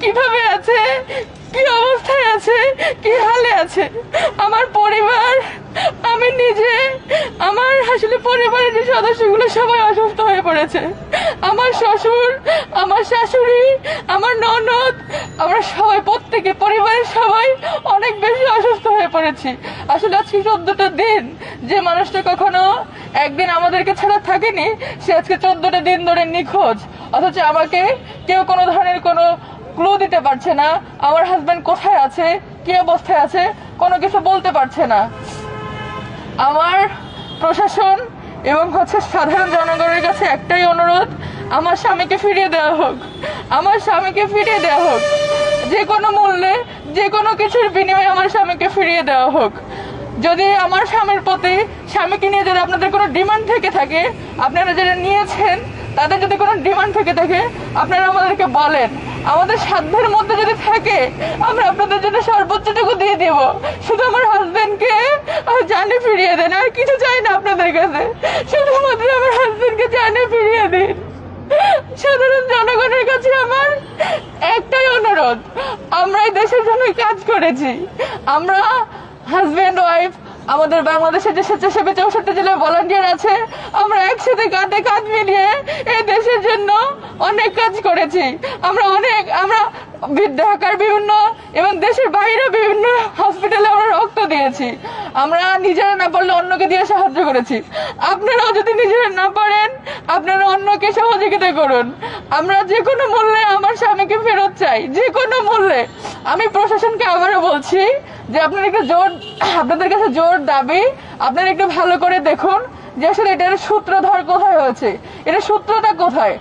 কিভাবে আছে, কি অবস্থায় আছে, কি হালে আছে আমার পরিবার, আমি নিজে, আমার আসলে পরিবারের যে সদস্যগুলো সবাই অসুস্থ হয়ে পড়েছে। আমার শ্বশুর, আমার শাশুড়ি, আমার ননদ, আমরা সবাই প্রত্যেকে পরিবারের সবাই অনেক বেশি অসুস্থ হয়ে পড়েছি। আসলে আজকে 14টা দিন, যে মানুষটা কখনো একদিন আমাদেরকে ছাড়া থাকেনি, সে আজকে 14টা দিন ধরে নিখোঁজ। অথচ আমাকে কেউ কোনো ধরনের কোনো ক্লু দিতে পারছে না, আমার হাজবেন্ড কোথায় আছে, কি অবস্থায় আছে, কোনো কিছু বলতে পারছে না। আমার প্রশাসন এবং সাধারণ জনগণের কাছে একটাই অনুরোধ, আমার স্বামীকে ফিরিয়ে দেওয়া হোক, আমার স্বামীকে ফিরিয়ে দেওয়া হোক, যে কোনো মূল্যে, যে কোনো কিছুর বিনিময়ে আমার স্বামীকে ফিরিয়ে দেওয়া হোক। যদি আমার স্বামীর প্রতি, স্বামীকে নিয়ে যদি আপনাদের কোনো ডিমান্ড থেকে থাকে, আপনারা যারা নিয়েছেন তাদের যদি কোনো ডিমান্ড থেকে থাকে, আপনারা আমাদেরকে বলেন। আমাদের সাধ্যের মধ্যে যদি থাকে, আমরা আপনাদের জন্য সর্বোচ্চটুকু দিয়ে দিব। শুধু আমার হাজবেন্ডকে জানে ফিরিয়ে দেন, আর কিছু চাই না আপনাদের কাছে, শুধুমাত্র আমার হাজবেন্ডকে জানে ফিরিয়ে দিন। সাধারণ জনগণের কাছে আমার একটাই অনুরোধ, আমরা এই দেশের জন্য কাজ করেছি, আমরা হাজবেন্ড ওয়াইফ, আমাদের বাংলাদেশের যে স্বেচ্ছাসেবী 64 জেলায় ভলান্টিয়ার আছে, আমরা একসাথে কাঁধে কাঁধ মিলিয়ে এই দেশের জন্য অনেক কাজ করেছি। আমরা ঢাকার বিভিন্ন এবং দেশের বাইরে বিভিন্ন হসপিটালে আমরা রক্ত দিয়েছি। আমরা নিজেরা না পারলে অন্যকে দিয়ে সাহায্য করেছি। আপনারাও যদি নিজেরা না পারেন, আপনারা অন্যকে সহযোগিতা করুন। আমরা যে কোনো মূল্যে আমার স্বামীকে ফেরত চাই, যে কোনো মূল্যে। আমি প্রশাসনকে আবারও বলছি যে আপনাদের কাছে জোর দাবি, আপনারা একটু ভালো করে দেখুন যে আসলে এটার সূত্রধর কোথায় হয়েছে, এটার সূত্রটা কোথায়।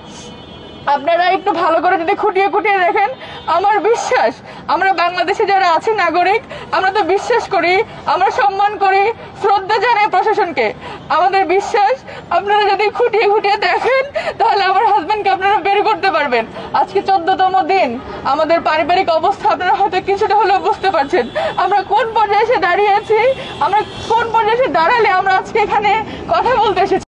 আপনারা একটু ভালো করে যদি খুঁটিয়ে খুঁটিয়ে দেখেন, আমার বিশ্বাস আমরা বাংলাদেশে যারা আছি নাগরিক, আমরা তো বিশ্বাস করি, আমরা সম্মান করি, শ্রদ্ধা জানাই প্রশাসনকে। আমাদের বিশ্বাস আপনারা যদি খুঁটিয়ে খুঁটিয়ে দেখেন, তাহলে আমার হাজবেন্ডকে আপনারা বের করতে পারবেন। আজকে 14তম দিন, আমাদের পারিবারিক অবস্থা আপনারা হয়তো কিছুটা হলেও বুঝতে পারছেন। আমরা কোন পর্যায়ে এসে দাঁড়িয়েছি, আমরা কোন পর্যায়ে এসে দাঁড়ালে আমরা আজকে এখানে কথা বলতে এসেছি।